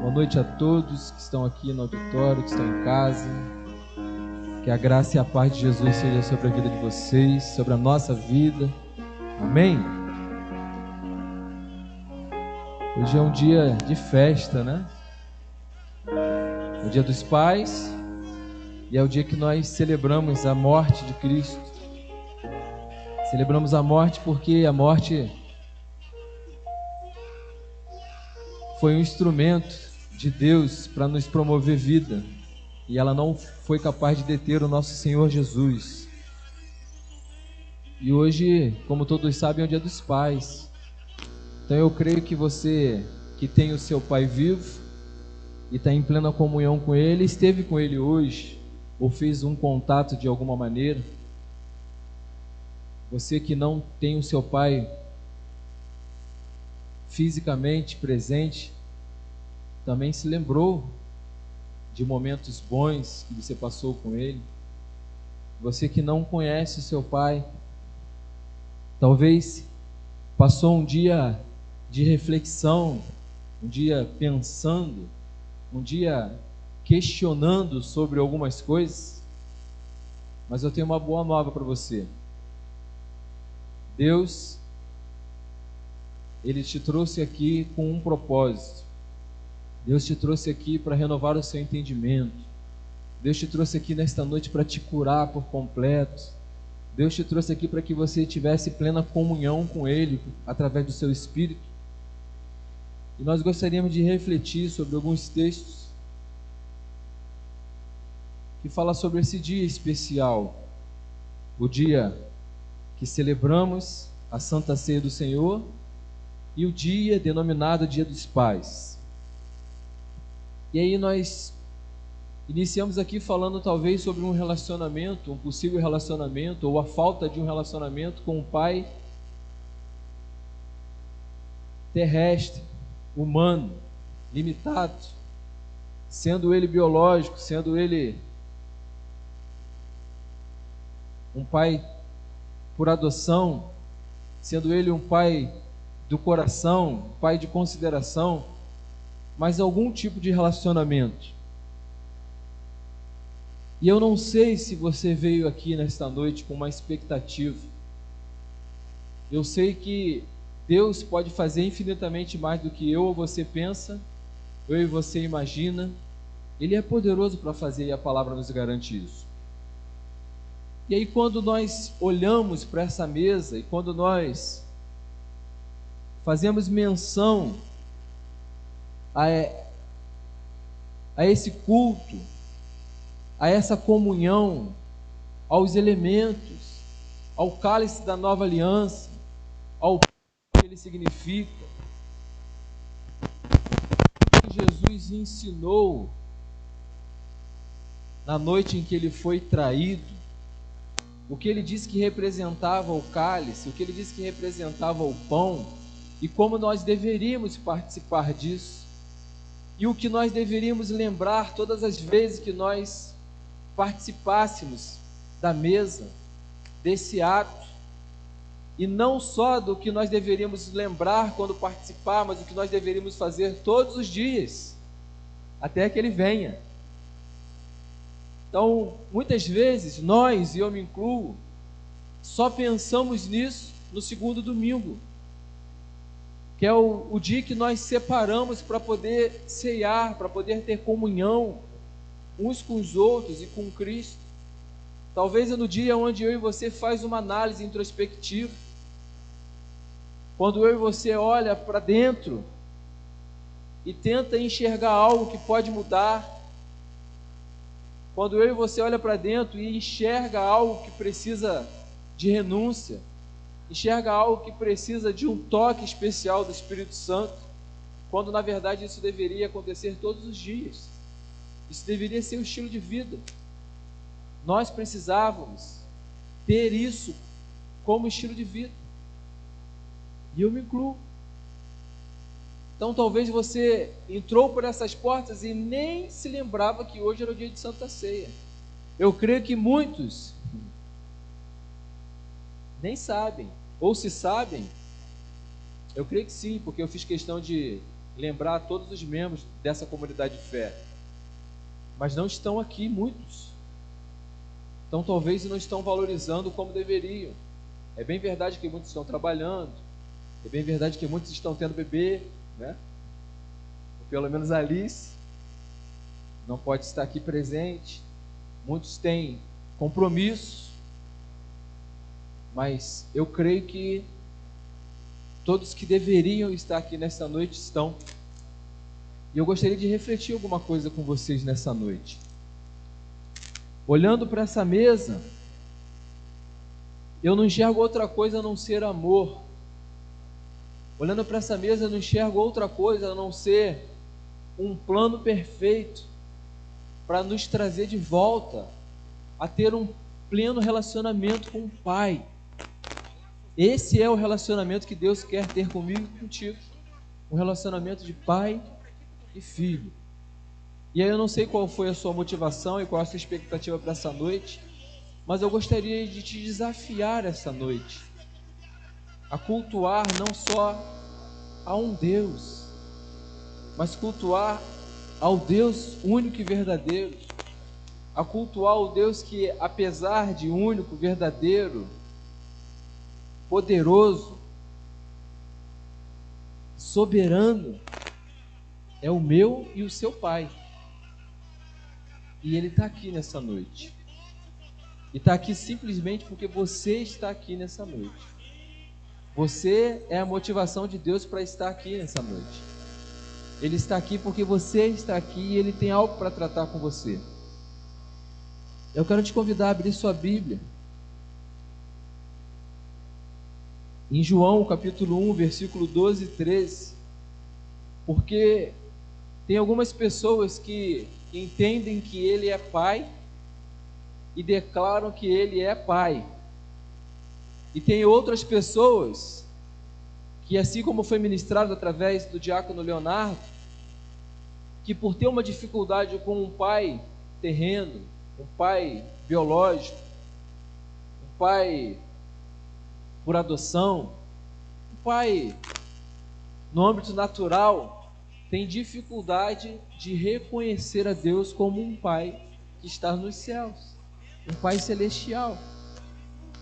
Boa noite a todos que estão aqui no auditório, que estão em casa. Que a graça e a paz de Jesus seja sobre a vida de vocês, sobre a nossa vida. Amém? Hoje é um dia de festa, né? É o dia dos pais e é o dia que nós celebramos a morte de Cristo. Celebramos a morte porque a morte foi um instrumento de Deus para nos promover vida, e ela não foi capaz de deter o nosso Senhor Jesus. E hoje, como todos sabem, é o dia dos pais. Então eu creio que você que tem o seu pai vivo e está em plena comunhão com ele, esteve com ele hoje, ou fez um contato de alguma maneira. Você que não tem o seu pai fisicamente presente, também se lembrou de momentos bons que você passou com ele. Você que não conhece o seu pai, talvez passou um dia de reflexão, um dia pensando, um dia questionando sobre algumas coisas. Mas eu tenho uma boa nova para você. Deus, Ele te trouxe aqui com um propósito. Deus te trouxe aqui para renovar o seu entendimento. Deus te trouxe aqui nesta noite para te curar por completo. Deus te trouxe aqui para que você tivesse plena comunhão com Ele através do seu Espírito. E nós gostaríamos de refletir sobre alguns textos que falam sobre esse dia especial, o dia que celebramos a Santa Ceia do Senhor e o dia denominado Dia dos Pais. E aí nós iniciamos aqui falando talvez sobre um relacionamento, um possível relacionamento, ou a falta de um relacionamento com um pai terrestre, humano, limitado, sendo ele biológico, sendo ele um pai por adoção, sendo ele um pai do coração, um pai de consideração, mas algum tipo de relacionamento. E eu não sei se você veio aqui nesta noite com uma expectativa. Eu sei que Deus pode fazer infinitamente mais do que eu ou você pensa, eu e você imagina. Ele é poderoso para fazer e a palavra nos garante isso. E aí quando nós olhamos para essa mesa e quando nós fazemos menção a esse culto, a essa comunhão, aos elementos, ao cálice da nova aliança, ao que ele significa, o que Jesus ensinou na noite em que ele foi traído, o que ele disse que representava o cálice, o que ele disse que representava o pão, e como nós deveríamos participar disso, e o que nós deveríamos lembrar todas as vezes que nós participássemos da mesa, desse ato, e não só do que nós deveríamos lembrar quando participar, mas o que nós deveríamos fazer todos os dias, até que ele venha. Então, muitas vezes, nós, e eu me incluo, só pensamos nisso no segundo domingo, que é o dia que nós separamos para poder ceiar, para poder ter comunhão uns com os outros e com Cristo. Talvez é no dia onde eu e você faz uma análise introspectiva, quando eu e você olha para dentro e tenta enxergar algo que pode mudar, quando eu e você olha para dentro e enxerga algo que precisa de renúncia, enxerga algo que precisa de um toque especial do Espírito Santo, quando na verdade isso deveria acontecer todos os dias. Isso deveria ser o estilo de vida. Nós precisávamos ter isso como estilo de vida. E eu me incluo. Então talvez você entrou por essas portas e nem se lembrava que hoje era o dia de Santa Ceia. Eu creio que muitos nem sabem, ou se sabem, eu creio que sim, porque eu fiz questão de lembrar a todos os membros dessa comunidade de fé, mas não estão aqui muitos. Então talvez não estão valorizando como deveriam. É bem verdade que muitos estão trabalhando, é bem verdade que muitos estão tendo bebê, né? Ou pelo menos a Alice não pode estar aqui presente. Muitos têm compromissos, mas eu creio que todos que deveriam estar aqui nessa noite estão. E eu gostaria de refletir alguma coisa com vocês nessa noite. Olhando para essa mesa, eu não enxergo outra coisa a não ser amor. Olhando para essa mesa, eu não enxergo outra coisa a não ser um plano perfeito para nos trazer de volta a ter um pleno relacionamento com o Pai. Esse é o relacionamento que Deus quer ter comigo e contigo. Um relacionamento de pai e filho. E aí eu não sei qual foi a sua motivação e qual a sua expectativa para essa noite, mas eu gostaria de te desafiar essa noite a cultuar não só a um Deus, mas cultuar ao Deus único e verdadeiro, a cultuar o Deus que, apesar de único, verdadeiro, poderoso, soberano, é o meu e o seu Pai. E Ele está aqui nessa noite. E está aqui simplesmente porque você está aqui nessa noite. Você é a motivação de Deus para estar aqui nessa noite. Ele está aqui porque você está aqui e Ele tem algo para tratar com você. Eu quero te convidar a abrir sua Bíblia em João capítulo 1, versículo 12 e 13, porque tem algumas pessoas que entendem que Ele é Pai e declaram que Ele é Pai, e tem outras pessoas que, assim como foi ministrado através do diácono Leonardo, que por ter uma dificuldade com um pai terreno, um pai biológico, um pai por adoção, o pai no âmbito natural tem dificuldade de reconhecer a Deus como um pai que está nos céus, um pai celestial.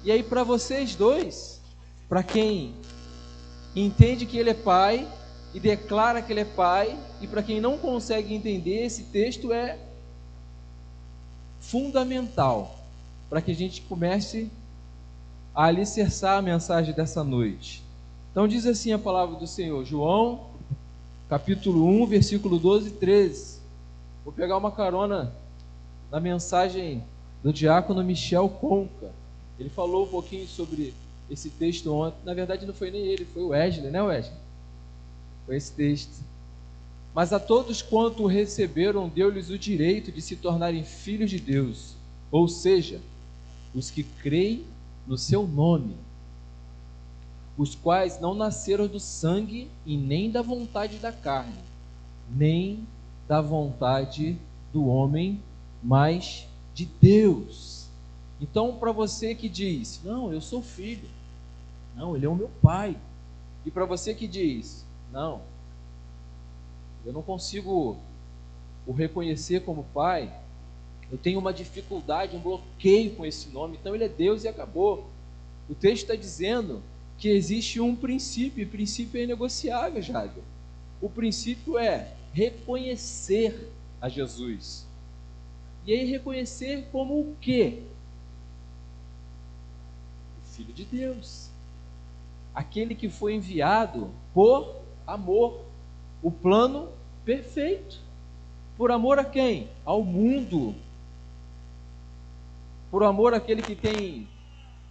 E aí, para vocês dois, para quem entende que Ele é pai e declara que Ele é pai, e para quem não consegue entender, esse texto é fundamental para que a gente comece a alicerçar a mensagem dessa noite. Então diz assim a palavra do Senhor, João, capítulo 1, versículo 12 e 13. Vou pegar uma carona na mensagem do diácono Michel Conca. Ele falou um pouquinho sobre esse texto ontem. Na verdade não foi nem ele, foi o Wesley, né Wesley? Foi esse texto. Mas a todos quanto o receberam, deu-lhes o direito de se tornarem filhos de Deus, ou seja, os que creem no seu nome, os quais não nasceram do sangue e nem da vontade da carne, nem da vontade do homem, mas de Deus. Então, para você que diz, não, eu sou filho, não, Ele é o meu pai, e para você que diz, não, eu não consigo o reconhecer como pai, eu tenho uma dificuldade, um bloqueio com esse nome, então Ele é Deus e acabou. O texto está dizendo que existe um princípio, e o princípio é inegociável, Jader. O princípio é reconhecer a Jesus. E aí reconhecer como o quê? O Filho de Deus. Aquele que foi enviado por amor. O plano perfeito. Por amor a quem? Ao mundo. Por amor àquele que tem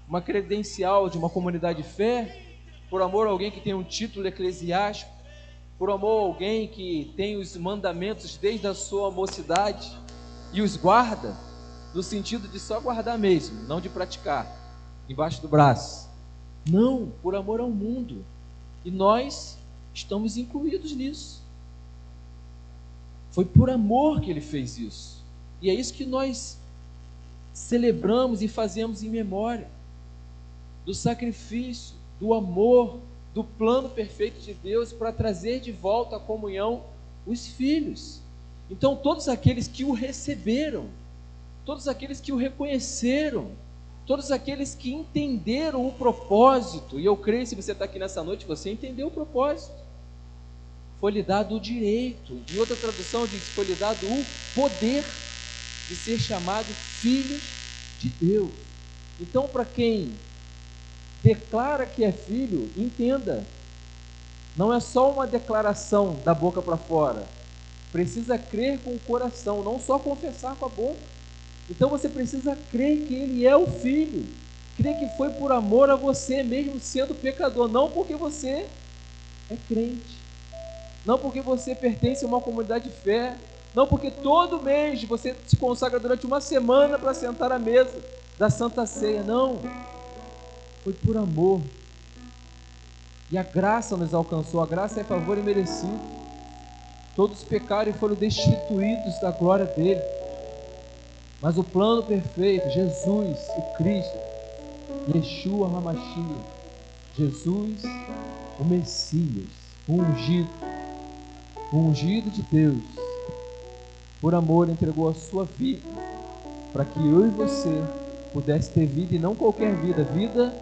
uma credencial de uma comunidade de fé, por amor a alguém que tem um título eclesiástico, por amor a alguém que tem os mandamentos desde a sua mocidade e os guarda, no sentido de só guardar mesmo, não de praticar, embaixo do braço. Não, por amor ao mundo. E nós estamos incluídos nisso. Foi por amor que Ele fez isso. E é isso que nós celebramos e fazemos em memória do sacrifício, do amor do plano perfeito de Deus para trazer de volta à comunhão os filhos. Então, todos aqueles que o receberam, todos aqueles que o reconheceram, todos aqueles que entenderam o propósito, e eu creio, se você está aqui nessa noite, você entendeu o propósito, foi-lhe dado o direito, em outra tradução diz, foi-lhe dado o poder de ser chamado filhos de Deus. Então, para quem declara que é filho, entenda, não é só uma declaração da boca para fora, precisa crer com o coração, não só confessar com a boca. Então você precisa crer que ele é o filho, crer que foi por amor a você, mesmo sendo pecador, não porque você é crente, não porque você pertence a uma comunidade de fé, não porque todo mês você se consagra durante uma semana para sentar à mesa da Santa Ceia, não, foi por amor, e a graça nos alcançou, a graça é favor imerecido, todos pecaram e foram destituídos da glória dele, mas o plano perfeito, Jesus, o Cristo, Yeshua HaMashiach, Jesus, o Messias, o ungido de Deus, por amor entregou a sua vida, para que eu e você pudesse ter vida, e não qualquer vida, vida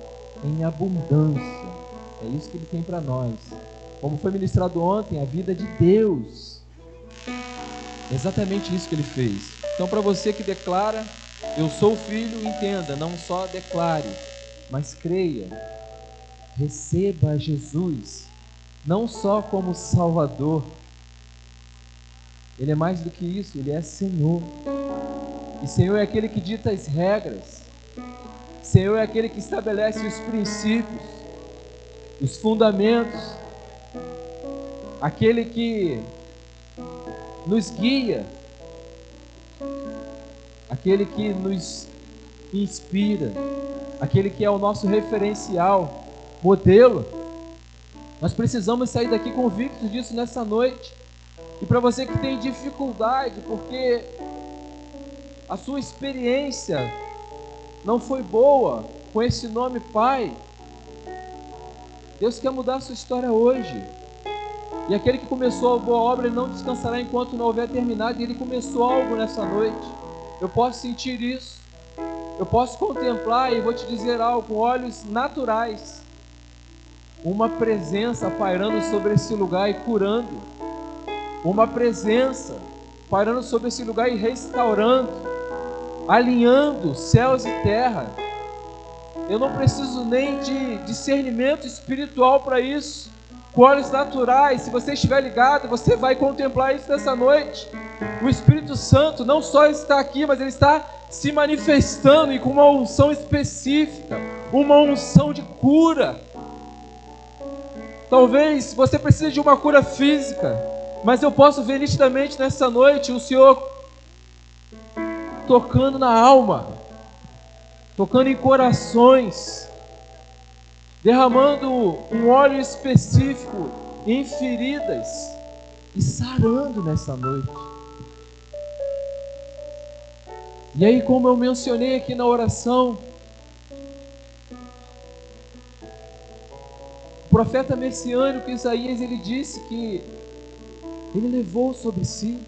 em abundância. É isso que ele tem para nós. Como foi ministrado ontem, a vida de Deus. É exatamente isso que ele fez. Então, para você que declara, eu sou filho, entenda, não só declare, mas creia, receba Jesus, não só como Salvador, ele é mais do que isso, ele é Senhor, e Senhor é aquele que dita as regras, Senhor é aquele que estabelece os princípios, os fundamentos, aquele que nos guia, aquele que nos inspira, aquele que é o nosso referencial, modelo. Nós precisamos sair daqui convictos disso nessa noite. E para você que tem dificuldade, porque a sua experiência não foi boa com esse nome Pai, Deus quer mudar a sua história hoje. E aquele que começou a boa obra, ele não descansará enquanto não houver terminado. E ele começou algo nessa noite. Eu posso sentir isso. Eu posso contemplar, e vou te dizer algo, com olhos naturais, uma presença pairando sobre esse lugar e curando. Uma presença pairando sobre esse lugar e restaurando, alinhando céus e terra. Eu não preciso nem de discernimento espiritual para isso. Com olhos naturais, se você estiver ligado, você vai contemplar isso nessa noite. O Espírito Santo não só está aqui, mas ele está se manifestando, e com uma unção específica, uma unção de cura. Talvez você precise de uma cura física, mas eu posso ver nitidamente nessa noite o Senhor tocando na alma, tocando em corações, derramando um óleo específico em feridas e sarando nessa noite. E aí, como eu mencionei aqui na oração, o profeta messiânico Isaías, ele disse que ele levou sobre si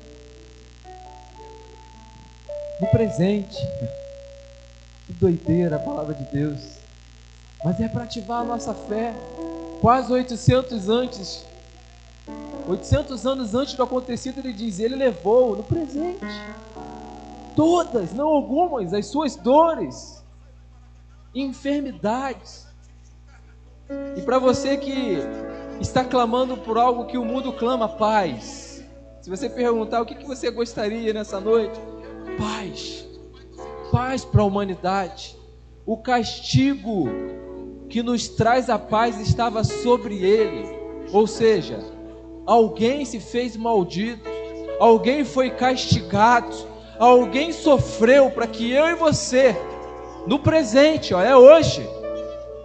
no presente. Que doideira a palavra de Deus. Mas é para ativar a nossa fé. Quase 800 anos antes do acontecido, ele diz, ele levou no presente todas, não algumas, as suas dores, enfermidades. E para você que está clamando por algo que o mundo clama, paz. Se você perguntar o que você gostaria nessa noite, paz, paz para a humanidade. O castigo que nos traz a paz estava sobre ele, ou seja, alguém se fez maldito, alguém foi castigado, alguém sofreu para que eu e você, no presente, é hoje,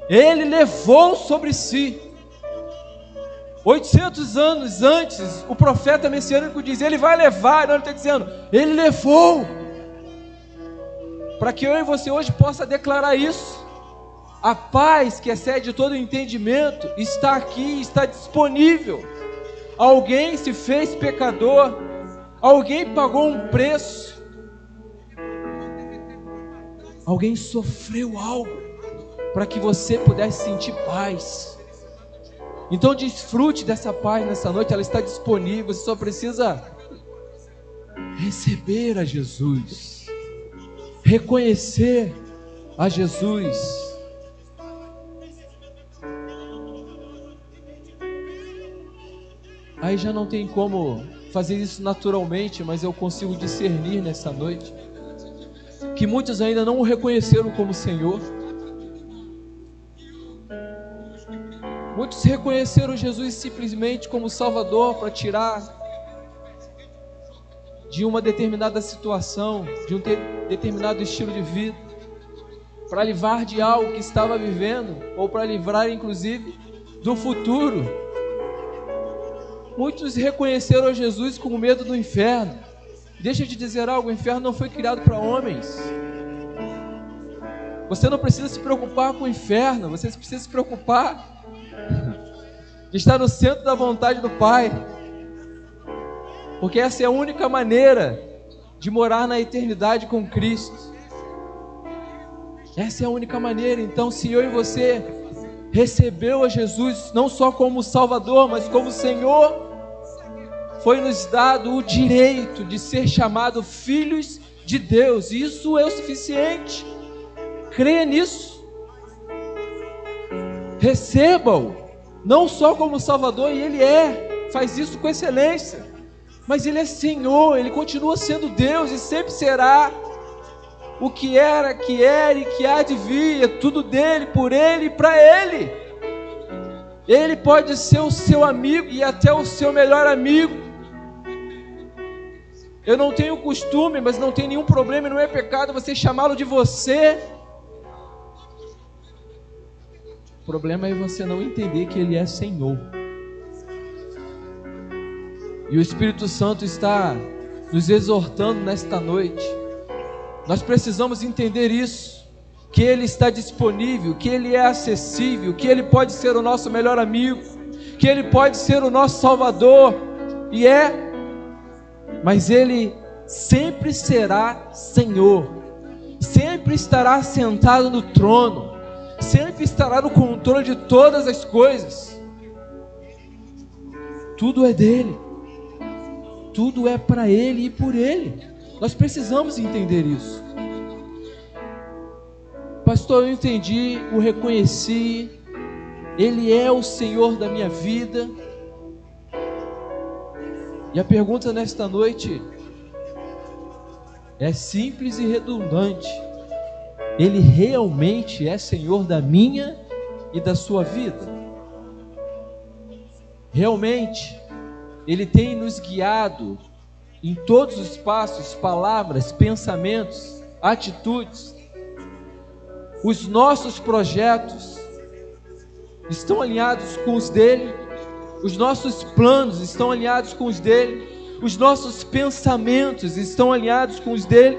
ele levou sobre si. 800 anos antes, o profeta messiânico diz, ele vai levar, não, ele está dizendo, ele levou, para que eu e você hoje possa declarar isso. A paz que excede todo entendimento está aqui, está disponível. Alguém se fez pecador, alguém pagou um preço, alguém sofreu algo para que você pudesse sentir paz. Então desfrute dessa paz nessa noite, ela está disponível, você só precisa receber a Jesus, reconhecer a Jesus. Aí já não tem como fazer isso naturalmente, mas eu consigo discernir nessa noite que muitos ainda não o reconheceram como Senhor. Muitos reconheceram Jesus simplesmente como Salvador para tirar de uma determinada situação, de um determinado estilo de vida, para livrar de algo que estava vivendo, ou para livrar inclusive do futuro. Muitos reconheceram Jesus com medo do inferno. Deixa eu te dizer algo, o inferno não foi criado para homens. Você não precisa se preocupar com o inferno, você precisa se preocupar de estar no centro da vontade do Pai, porque essa é a única maneira de morar na eternidade com Cristo. Essa é a única maneira. Então, se eu e você recebeu a Jesus não só como Salvador, mas como Senhor, foi nos dado o direito de ser chamado filhos de Deus. Isso é o suficiente. Creia nisso. Receba-o, não só como Salvador, e Ele faz isso com excelência, mas Ele é Senhor, Ele continua sendo Deus e sempre será o que era, que era e que há de vir. É tudo dele, por Ele e para Ele. Ele pode ser o seu amigo e até o seu melhor amigo. Eu não tenho costume, mas não tem nenhum problema, não é pecado você chamá-lo de você. O problema é você não entender que Ele é Senhor. E o Espírito Santo está nos exortando nesta noite. Nós precisamos entender isso, que Ele está disponível, que Ele é acessível, que Ele pode ser o nosso melhor amigo, que Ele pode ser o nosso Salvador, mas Ele sempre será Senhor, sempre estará sentado no trono, sempre estará no controle de todas as coisas. Tudo é dele, tudo é para Ele e por Ele. Nós precisamos entender isso. Pastor, eu entendi, o reconheci, Ele é o Senhor da minha vida. E a pergunta nesta noite é simples e redundante: Ele realmente é Senhor da minha e da sua vida? Realmente Ele tem nos guiado em todos os passos, palavras, pensamentos, atitudes? Os nossos projetos estão alinhados com os dele? Os nossos planos estão alinhados com os dele? Os nossos pensamentos estão alinhados com os dele?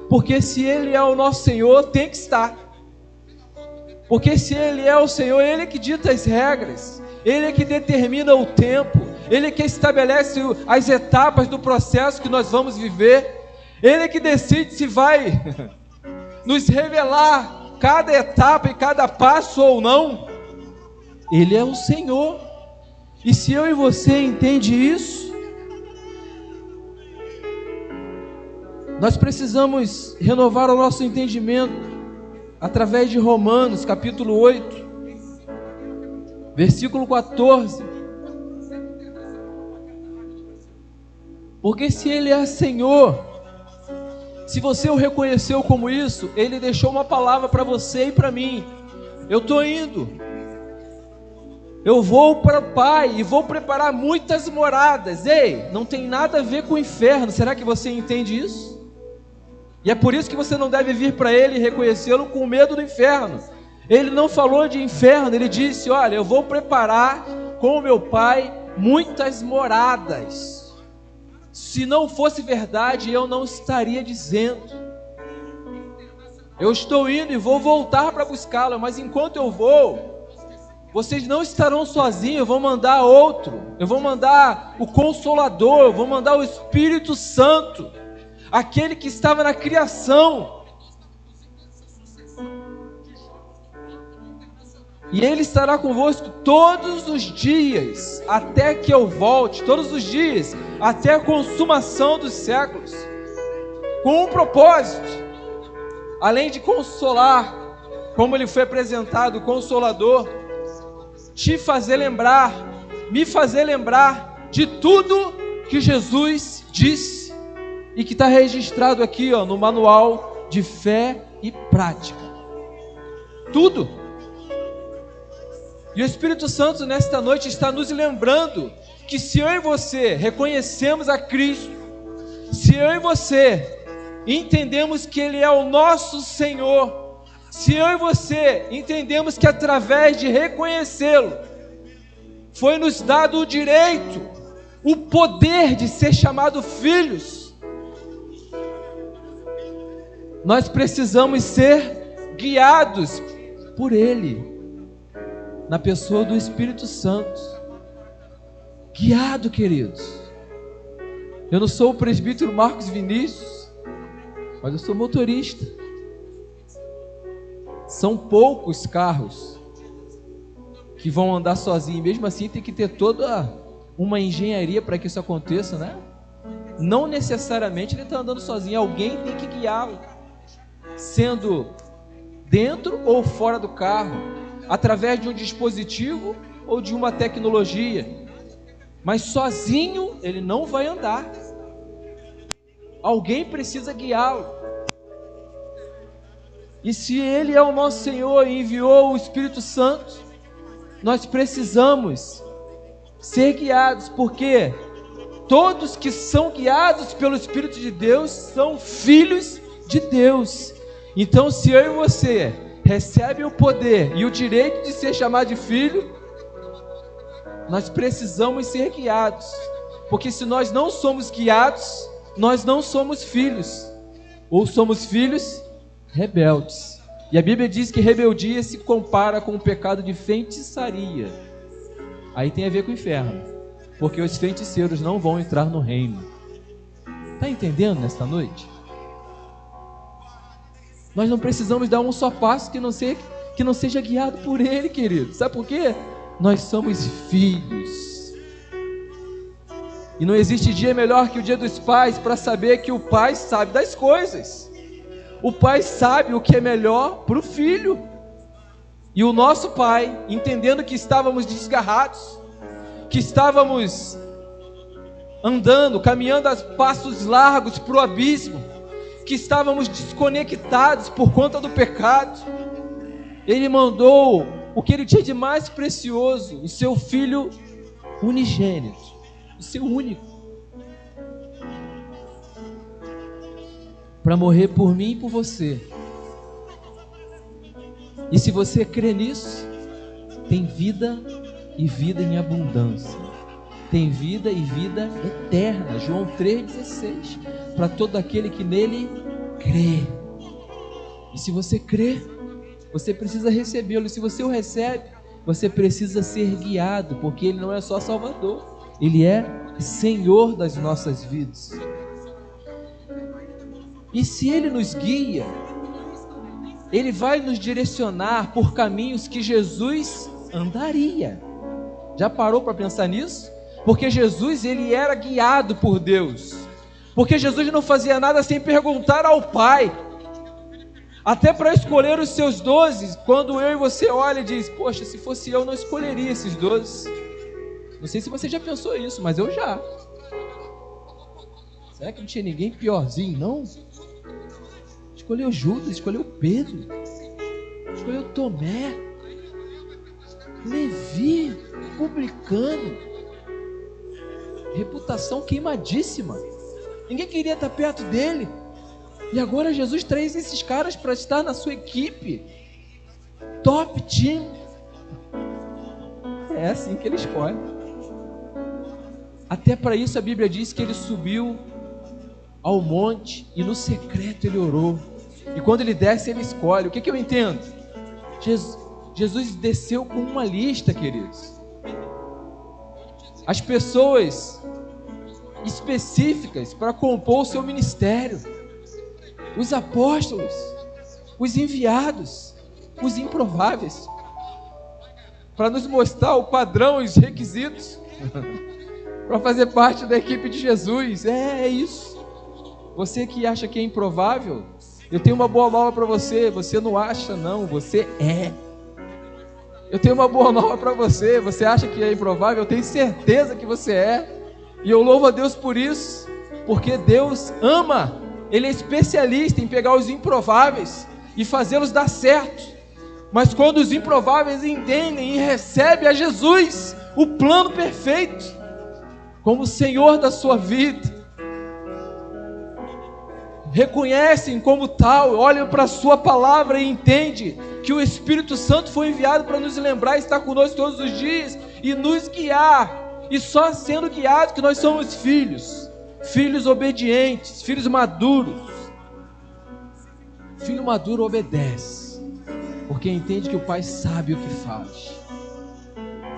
Porque se Ele é o nosso Senhor, tem que estar. Porque se Ele é o Senhor, Ele é que dita as regras, Ele é que determina o tempo, Ele é que estabelece as etapas do processo que nós vamos viver, Ele é que decide se vai nos revelar cada etapa e cada passo ou não. Ele é o Senhor. E se eu e você entende isso, nós precisamos renovar o nosso entendimento através de Romanos capítulo 8, versículo 14. Porque se Ele é Senhor, se você o reconheceu como isso, Ele deixou uma palavra para você e para mim: eu estou indo, eu vou para o Pai e vou preparar muitas moradas. Ei, não tem nada a ver com o inferno. Será que você entende isso? E é por isso que você não deve vir para Ele e reconhecê-lo com medo do inferno. Ele não falou de inferno, Ele disse: olha, eu vou preparar com o meu Pai muitas moradas. Se não fosse verdade, eu não estaria dizendo. Eu estou indo e vou voltar para buscá-lo, mas enquanto eu vou, vocês não estarão sozinhos, eu vou mandar outro, eu vou mandar o Consolador, eu vou mandar o Espírito Santo, aquele que estava na criação. E ele estará convosco todos os dias, até que eu volte, todos os dias, até a consumação dos séculos, com um propósito, além de consolar, como ele foi apresentado, o Consolador, te fazer lembrar, me fazer lembrar de tudo que Jesus disse, e que está registrado aqui, no manual de fé e prática. Tudo. E o Espírito Santo nesta noite está nos lembrando que se eu e você reconhecemos a Cristo, se eu e você entendemos que Ele é o nosso Senhor, se eu e você entendemos que através de reconhecê-lo, foi nos dado o direito, o poder de ser chamado filhos, nós precisamos ser guiados por Ele, na pessoa do Espírito Santo. Guiado, queridos. Eu não sou o presbítero Marcos Vinícius, mas eu sou motorista. São poucos carros que vão andar sozinhos, mesmo assim tem que ter toda uma engenharia para que isso aconteça, né? Não necessariamente ele está andando sozinho, alguém tem que guiá-lo, sendo dentro ou fora do carro, através de um dispositivo ou de uma tecnologia, mas sozinho ele não vai andar, alguém precisa guiá-lo. E se Ele é o nosso Senhor e enviou o Espírito Santo, nós precisamos ser guiados, porque todos que são guiados pelo Espírito de Deus são filhos de Deus. Então, se eu e você recebe o poder e o direito de ser chamado de filho, nós precisamos ser guiados, porque se nós não somos guiados, nós não somos filhos, ou somos filhos rebeldes. E a Bíblia diz que rebeldia se compara com o pecado de feitiçaria. Aí tem a ver com o inferno, porque os feiticeiros não vão entrar no reino. Está entendendo nesta noite? Nós não precisamos dar um só passo que não seja guiado por Ele, querido. Sabe por quê? Nós somos filhos. E não existe dia melhor que o dia dos pais para saber que o pai sabe das coisas. O pai sabe o que é melhor para o filho. E o nosso pai, entendendo que estávamos desgarrados, que estávamos andando, caminhando a passos largos para o abismo, que estávamos desconectados por conta do pecado, Ele mandou o que Ele tinha de mais precioso, o seu Filho unigênito, o seu único, para morrer por mim e por você. E se você crê nisso, tem vida e vida em abundância, tem vida e vida eterna. João 3,16, para todo aquele que nele crê. E se você crê, você precisa recebê-lo. E se você o recebe, você precisa ser guiado, porque Ele não é só Salvador, Ele é Senhor das nossas vidas. E se Ele nos guia, Ele vai nos direcionar por caminhos que Jesus andaria. Já parou para pensar nisso? Porque Jesus, Ele era guiado por Deus. Porque Jesus não fazia nada sem perguntar ao Pai. Até para escolher os seus 12, quando eu e você olha e diz: poxa, se fosse eu não escolheria esses 12. Não sei se você já pensou isso, mas eu já. Será que não tinha ninguém piorzinho, não? Escolheu Judas, escolheu Pedro, escolheu Tomé, Levi, publicano, reputação queimadíssima, ninguém queria estar perto dele, e agora Jesus traz esses caras para estar na sua equipe, top team. É assim que Ele escolhe. Até para isso a Bíblia diz que Ele subiu ao monte e no secreto Ele orou: E quando ele desce, ele escolhe. O que eu entendo? Jesus desceu com uma lista, queridos. As pessoas específicas para compor o seu ministério. Os apóstolos, os enviados, os improváveis. Para nos mostrar o padrão e os requisitos para fazer parte da equipe de Jesus. É isso. Você que acha que é improvável, eu tenho uma boa nova para você. Você não acha, não, você é. Eu tenho uma boa nova para você. Você acha que é improvável? Eu tenho certeza que você é. E eu louvo a Deus por isso, porque Deus ama. Ele é especialista em pegar os improváveis e fazê-los dar certo. Mas quando os improváveis entendem e recebem a Jesus, o plano perfeito, como o Senhor da sua vida, reconhecem como tal, olham para a sua palavra e entendem que o Espírito Santo foi enviado para nos lembrar, estar conosco todos os dias e nos guiar, e só sendo guiados que nós somos filhos obedientes, filhos maduros. Filho maduro obedece, porque entende que o Pai sabe o que faz,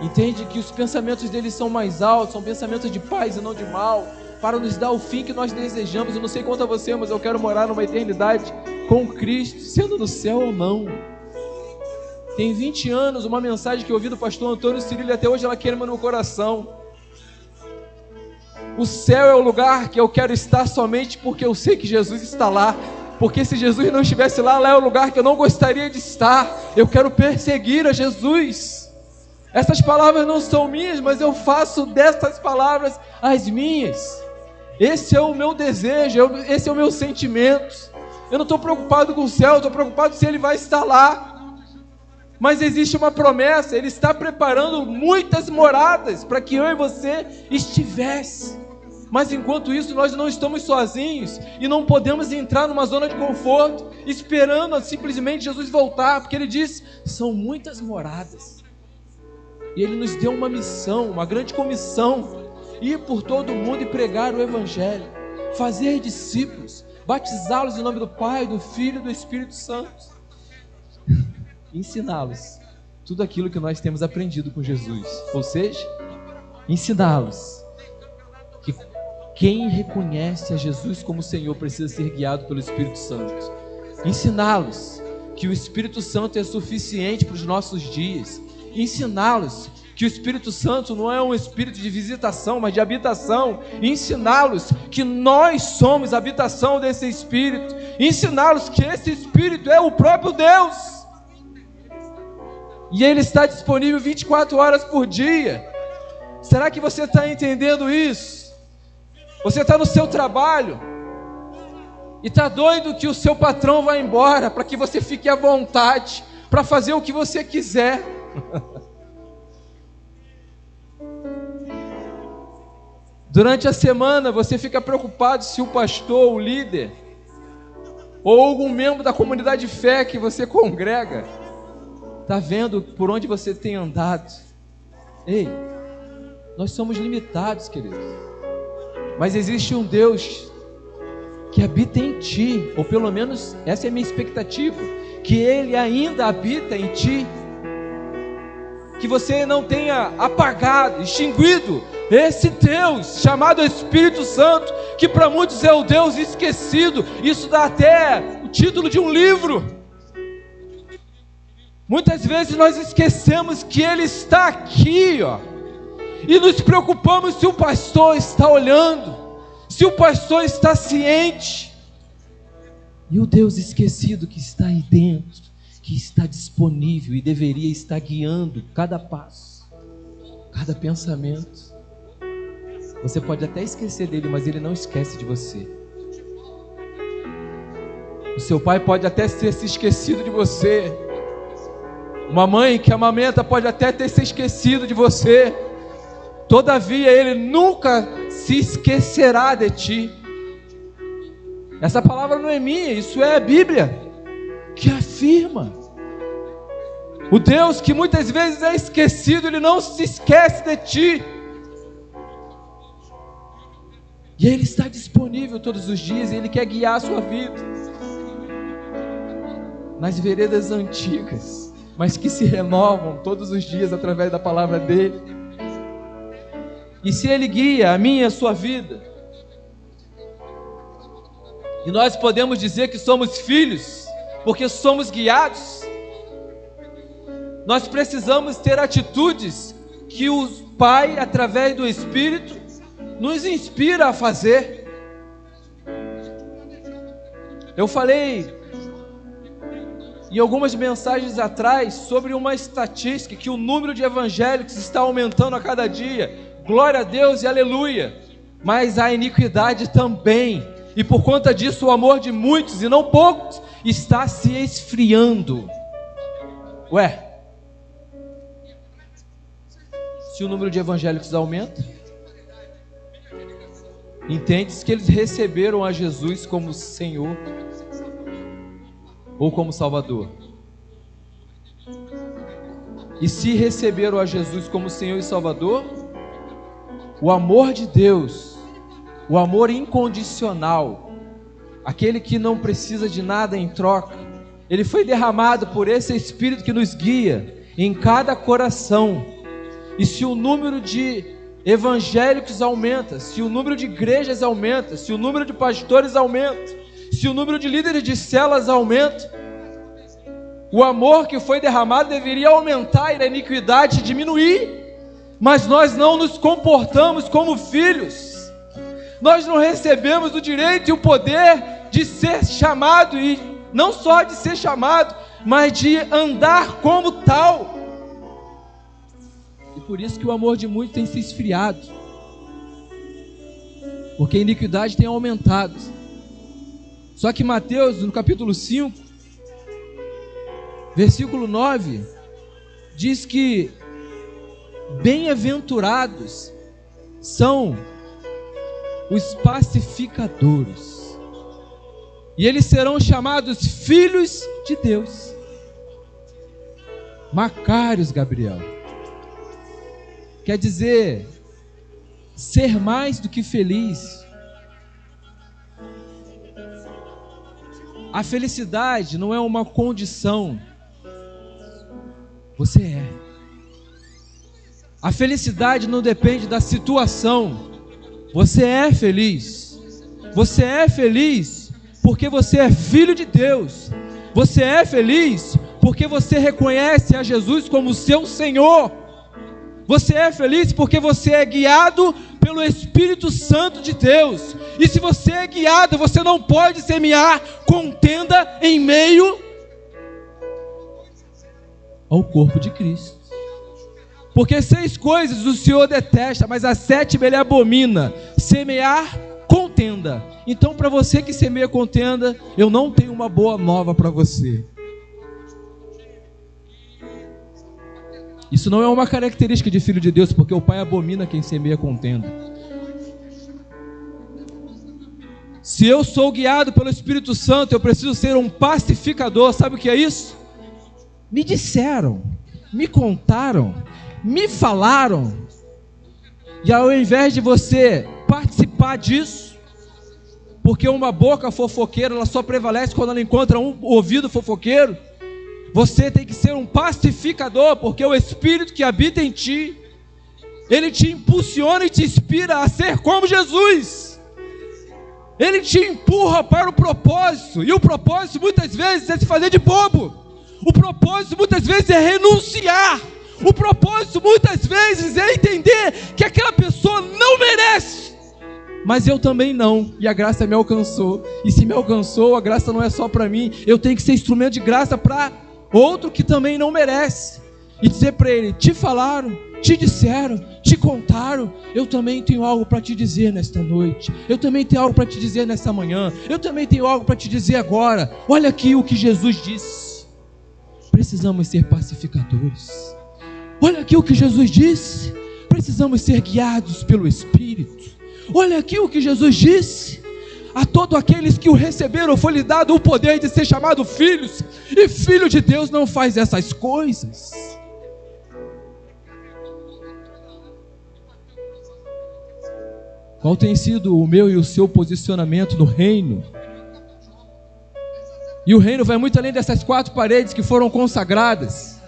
entende que os pensamentos dele são mais altos, são pensamentos de paz e não de mal, para nos dar o fim que nós desejamos. Eu não sei quanto a você, mas eu quero morar numa eternidade com Cristo, sendo no céu ou não. Tem 20 anos, uma mensagem que eu ouvi do pastor Antônio Cirilo, e até hoje ela queima no meu coração. O céu é o lugar que eu quero estar somente porque eu sei que Jesus está lá. Porque se Jesus não estivesse lá, lá é o lugar que eu não gostaria de estar. Eu quero perseguir a Jesus. Essas palavras não são minhas, mas eu faço destas palavras as minhas. Esse é o meu desejo, esse é o meu sentimento. Eu não estou preocupado com o céu, estou preocupado se ele vai estar lá. Mas existe uma promessa, ele está preparando muitas moradas para que eu e você estivesse. Mas enquanto isso, nós não estamos sozinhos e não podemos entrar numa zona de conforto, esperando simplesmente Jesus voltar, porque ele disse, são muitas moradas. E ele nos deu uma missão, uma grande comissão, ir por todo o mundo e pregar o Evangelho, fazer discípulos, batizá-los em nome do Pai, do Filho e do Espírito Santo, ensiná-los tudo aquilo que nós temos aprendido com Jesus, ou seja, ensiná-los que quem reconhece a Jesus como Senhor precisa ser guiado pelo Espírito Santo, ensiná-los que o Espírito Santo é suficiente para os nossos dias, ensiná-los que o Espírito Santo não é um espírito de visitação, mas de habitação, ensiná-los que nós somos a habitação desse Espírito, ensiná-los que esse Espírito é o próprio Deus, e Ele está disponível 24 horas por dia. Será que você está entendendo isso? Você está no seu trabalho e está doido que o seu patrão vá embora para que você fique à vontade para fazer o que você quiser. Durante a semana você fica preocupado se o pastor, o líder ou algum membro da comunidade de fé que você congrega está vendo por onde você tem andado. Ei, nós somos limitados, queridos, mas existe um Deus que habita em ti, ou pelo menos essa é a minha expectativa, que Ele ainda habita em ti, que você não tenha apagado, extinguido esse Deus chamado Espírito Santo, que para muitos é o Deus esquecido. Isso dá até o título de um livro. Muitas vezes nós esquecemos que Ele está aqui, e nos preocupamos se o pastor está olhando, se o pastor está ciente, e o Deus esquecido que está aí dentro, que está disponível e deveria estar guiando cada passo, cada pensamento. Você pode até esquecer dele, mas ele não esquece de você. O seu pai pode até ter se esquecido de você. Uma mãe que amamenta pode até ter se esquecido de você. Todavia ele nunca se esquecerá de ti. Essa palavra não é minha, isso é a Bíblia que afirma. O Deus que muitas vezes é esquecido, Ele não se esquece de ti. E Ele está disponível todos os dias, e Ele quer guiar a sua vida. nas veredas antigas, mas que se renovam todos os dias através da palavra dele. E se ele guia a minha e a sua vida, e nós podemos dizer que somos filhos, porque somos guiados, nós precisamos ter atitudes que o Pai, através do Espírito, nos inspira a fazer. Eu falei em algumas mensagens atrás sobre uma estatística que o número de evangélicos está aumentando a cada dia. Glória a Deus e aleluia. Mas a iniquidade também. E por conta disso o amor de muitos, e não poucos, está se esfriando. Ué, se o número de evangélicos aumenta, entende-se que eles receberam a Jesus como Senhor ou como Salvador. E se receberam a Jesus como Senhor e Salvador, o amor de Deus, o amor incondicional, aquele que não precisa de nada em troca, ele foi derramado por esse Espírito que nos guia em cada coração. E se o número de evangélicos aumenta, se o número de igrejas aumenta, se o número de pastores aumenta, se o número de líderes de células aumenta, o amor que foi derramado deveria aumentar e a iniquidade diminuir. Mas nós não nos comportamos como filhos. Nós não recebemos o direito e o poder de ser chamado, e não só de ser chamado, mas de andar como tal. E por isso que o amor de muitos tem se esfriado, porque a iniquidade tem aumentado. Só que Mateus, no capítulo 5, versículo 9, diz que bem-aventurados são os pacificadores, e eles serão chamados filhos de Deus. Macários, Gabriel, quer dizer ser mais do que feliz. A felicidade não é uma condição, você é. A felicidade não depende da situação, você é feliz. Você é feliz porque você é filho de Deus. Você é feliz porque você reconhece a Jesus como seu Senhor. Você é feliz porque você é guiado pelo Espírito Santo de Deus. E se você é guiado, você não pode semear contenda em meio ao corpo de Cristo. Porque 6 coisas o Senhor detesta, mas a 7ª Ele abomina: semear contenda. Então, para você que semeia contenda, eu não tenho uma boa nova para você. Isso não é uma característica de filho de Deus, porque o Pai abomina quem semeia contenda. Se eu sou guiado pelo Espírito Santo, eu preciso ser um pacificador. Sabe o que é isso? Me disseram, me contaram, me falaram, e ao invés de você participar disso, porque uma boca fofoqueira, ela só prevalece quando ela encontra um ouvido fofoqueiro, você tem que ser um pacificador, porque o Espírito que habita em ti, ele te impulsiona e te inspira a ser como Jesus. Ele te empurra para o propósito, e o propósito muitas vezes é se fazer de bobo. O propósito muitas vezes é renunciar. O propósito muitas vezes é entender que aquela pessoa não merece, mas eu também não, e a graça me alcançou. E se me alcançou, a graça não é só para mim, eu tenho que ser instrumento de graça para outro que também não merece, e dizer para ele: te falaram, te disseram, te contaram, eu também tenho algo para te dizer nesta noite, eu também tenho algo para te dizer nesta manhã, eu também tenho algo para te dizer agora. Olha aqui o que Jesus disse. Precisamos ser pacificadores. Olha aqui o que Jesus disse. Precisamos ser guiados pelo Espírito. Olha aqui o que Jesus disse. A todos aqueles que o receberam foi-lhe dado o poder de ser chamado filhos. E filho de Deus não faz essas coisas. Qual tem sido o meu e o seu posicionamento no reino? E o reino vai muito além dessas 4 paredes que foram consagradas,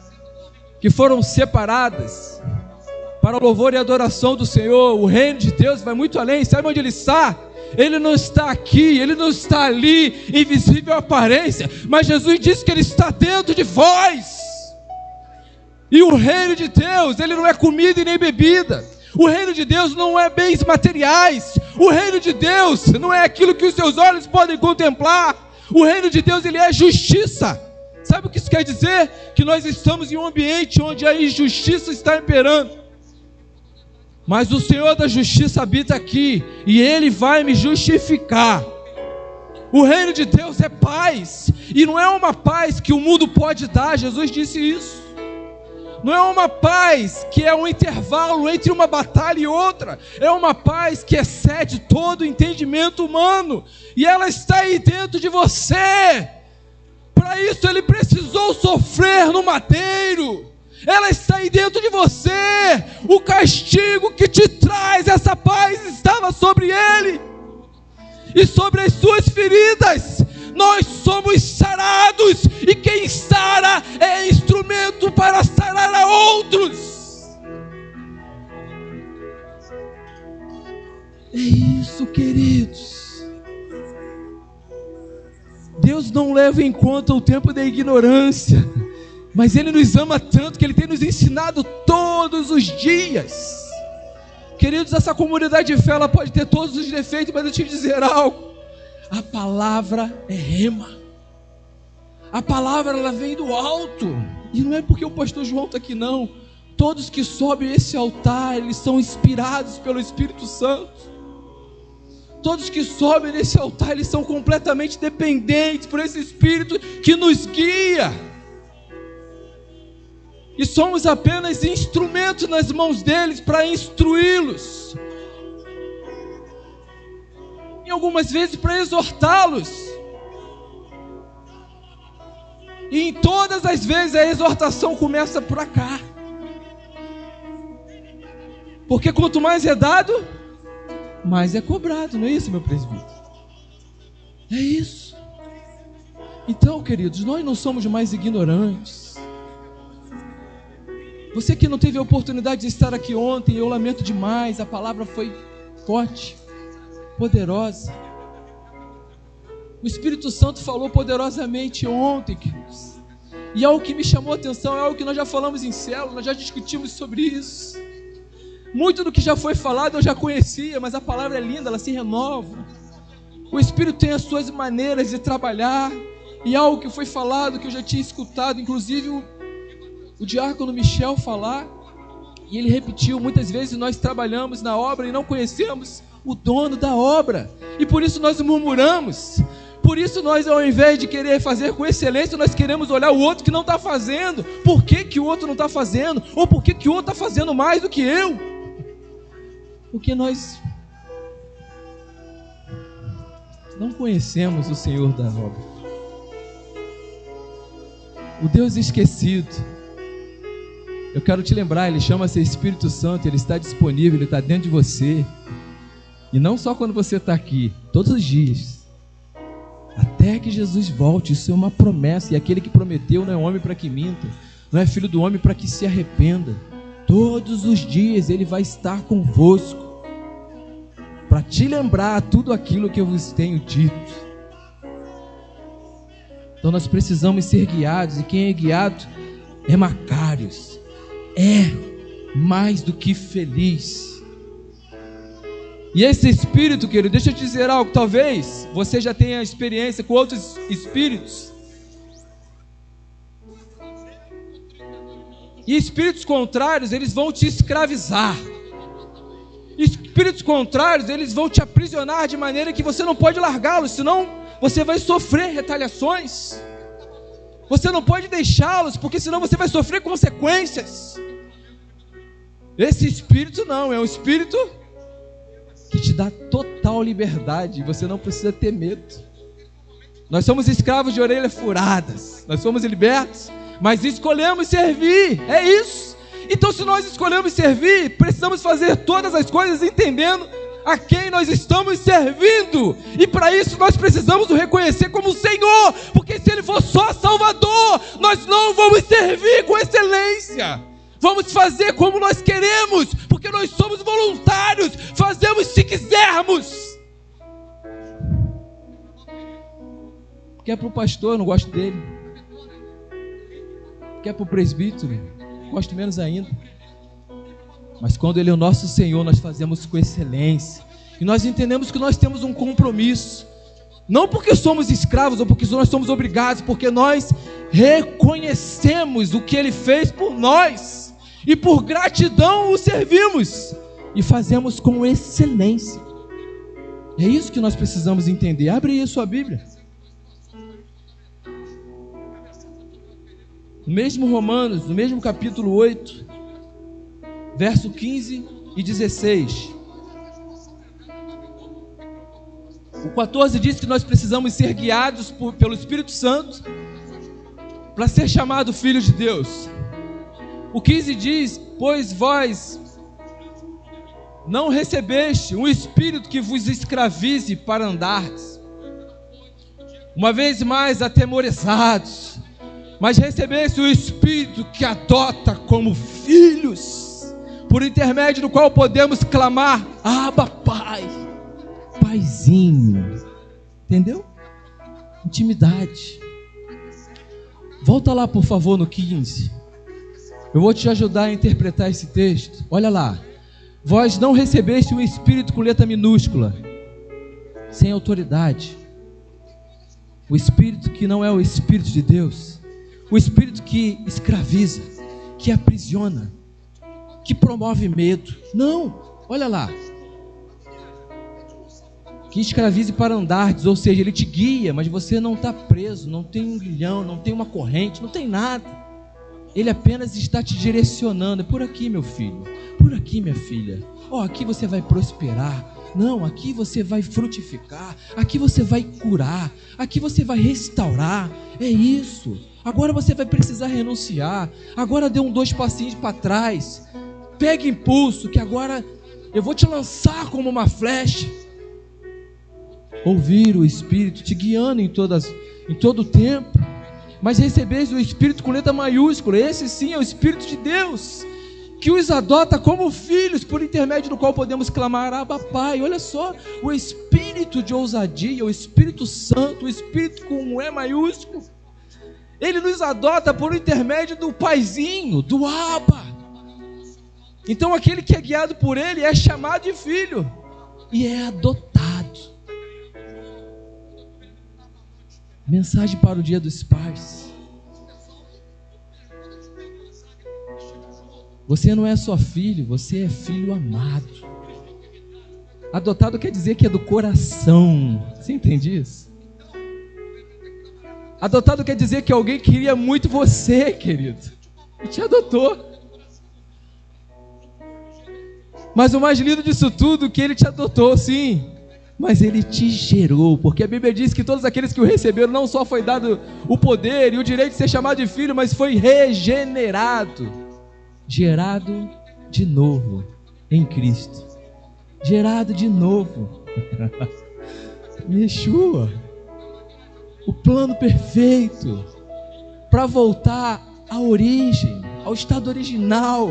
que foram separadas para o louvor e adoração do Senhor. O reino de Deus vai muito além. Sabe onde ele está? Ele não está aqui, ele não está ali, em visível aparência, mas Jesus disse que ele está dentro de vós. E o reino de Deus, ele não é comida e nem bebida. O reino de Deus não é bens materiais. O reino de Deus não é aquilo que os seus olhos podem contemplar. O reino de Deus, ele é justiça. Sabe o que isso quer dizer? Que nós estamos em um ambiente onde a injustiça está imperando. Mas o Senhor da justiça habita aqui, e Ele vai me justificar. O reino de Deus é paz, e não é uma paz que o mundo pode dar. Jesus disse isso. Não é uma paz que é um intervalo entre uma batalha e outra. É uma paz que excede todo o entendimento humano, e ela está aí dentro de você. Para isso Ele precisou sofrer no madeiro. Ela está aí dentro de você. O castigo que te traz essa paz estava sobre Ele, e sobre as suas feridas nós somos sarados. E quem sara é instrumento para sarar a outros. É isso, queridos. Deus não leva em conta o tempo da ignorância, mas Ele nos ama tanto que Ele tem nos ensinado todos os dias. Queridos, essa comunidade de fé, ela pode ter todos os defeitos, mas eu te dizer algo: a palavra é rema. A palavra, ela vem do alto. E não é porque o pastor João está aqui, não. Todos que sobem esse altar, eles são inspirados pelo Espírito Santo. Todos que sobem nesse altar, eles são completamente dependentes por esse Espírito que nos guia. E somos apenas instrumentos nas mãos deles para instruí-los, e algumas vezes para exortá-los. E em todas as vezes a exortação começa por cá. Porque quanto mais é dado, mais é cobrado. Não é isso, meu presbítero? É isso. Então, queridos, nós não somos mais ignorantes. Você que não teve a oportunidade de estar aqui ontem, eu lamento demais. A palavra foi forte, poderosa. O Espírito Santo falou poderosamente ontem, queridos. E algo que me chamou a atenção é algo que nós já falamos em célula, nós já discutimos sobre isso. Muito do que já foi falado eu já conhecia, mas a palavra é linda, ela se renova. O Espírito tem as suas maneiras de trabalhar. E algo que foi falado, que eu já tinha escutado, inclusive o diácono Michel falar, e ele repetiu: muitas vezes nós trabalhamos na obra e não conhecemos o dono da obra, e por isso nós murmuramos. Por isso nós, ao invés de querer fazer com excelência, nós queremos olhar o outro que não está fazendo. Por que o outro não está fazendo? Ou por que o outro está fazendo mais do que eu? Porque nós não conhecemos o Senhor da obra, o Deus esquecido. Eu quero te lembrar, Ele chama-se Espírito Santo. Ele está disponível, Ele está dentro de você. E não só quando você está aqui, todos os dias, até que Jesus volte. Isso é uma promessa, e aquele que prometeu não é homem para que minta, não é filho do homem para que se arrependa. Todos os dias Ele vai estar convosco, para te lembrar tudo aquilo que eu vos tenho dito. Então nós precisamos ser guiados, e quem é guiado é Macários, é mais do que feliz. E esse Espírito, querido, deixa eu te dizer algo. Talvez você já tenha experiência com outros espíritos, e espíritos contrários, eles vão te escravizar. Espíritos contrários, eles vão te aprisionar de maneira que você não pode largá-los, senão você vai sofrer retaliações. Você não pode deixá-los, porque senão você vai sofrer consequências. Esse espírito não, é um espírito que te dá total liberdade, e você não precisa ter medo. Nós somos escravos de orelhas furadas, nós somos libertos, mas escolhemos servir, é isso. Então, se nós escolhemos servir, precisamos fazer todas as coisas entendendo a quem nós estamos servindo, e para isso nós precisamos o reconhecer como Senhor, porque se Ele for só Salvador, nós não vamos servir com excelência, vamos fazer como nós queremos, porque nós somos voluntários, fazemos se quisermos. Quer para o pastor, eu não gosto dele. Quer para o presbítero, gosto menos ainda. Mas quando Ele é o nosso Senhor, nós fazemos com excelência. E nós entendemos que nós temos um compromisso. Não porque somos escravos ou porque nós somos obrigados, porque nós reconhecemos o que Ele fez por nós. E por gratidão o servimos. E fazemos com excelência. É isso que nós precisamos entender. Abre aí a sua Bíblia. No mesmo Romanos, no mesmo capítulo 8, verso 15 e 16. O 14 diz que nós precisamos ser guiados pelo Espírito Santo para ser chamado filho de Deus. O 15 diz: pois vós não recebeste um espírito que vos escravize para andardes, uma vez mais atemorizados, mas recebeste o Espírito que adota como filhos, por intermédio do qual podemos clamar: Abba, Pai, Paizinho. Entendeu? Intimidade. Volta lá, por favor, no 15. Eu vou te ajudar a interpretar esse texto. Olha lá. Vós não recebeste um Espírito com letra minúscula, sem autoridade. O Espírito que não é o Espírito de Deus. O Espírito que escraviza, que aprisiona, que promove medo. Não, olha lá. Que escravize para andardes, ou seja, Ele te guia, mas você não está preso, não tem um grilhão, não tem uma corrente, não tem nada. Ele apenas está te direcionando. É por aqui, meu filho, por aqui, minha filha. Aqui você vai prosperar. Não, aqui você vai frutificar, aqui você vai curar, aqui você vai restaurar. É isso. Agora você vai precisar renunciar. Agora dê 2 passinhos para trás. Pegue impulso, que agora eu vou te lançar como uma flecha. Ouvir o Espírito te guiando em todo o tempo. Mas recebeis o Espírito com letra maiúscula. Esse sim é o Espírito de Deus, que os adota como filhos, por intermédio do qual podemos clamar: Abba, Pai. Olha só, o Espírito de ousadia, o Espírito Santo, o Espírito com um E maiúsculo, Ele nos adota por intermédio do Paizinho, do Abba. Então aquele que é guiado por Ele é chamado de filho e é adotado. Mensagem para o Dia dos Pais. Você não é só filho, você é filho amado. Adotado quer dizer que é do coração. Você entende isso? Adotado quer dizer que alguém queria muito você, querido, e te adotou. Mas o mais lindo disso tudo é que Ele te adotou, sim, mas Ele te gerou, porque a Bíblia diz que todos aqueles que o receberam, não só foi dado o poder e o direito de ser chamado de filho, mas foi regenerado, gerado de novo em Cristo, gerado de novo. Yeshua, o plano perfeito para voltar à origem, ao estado original,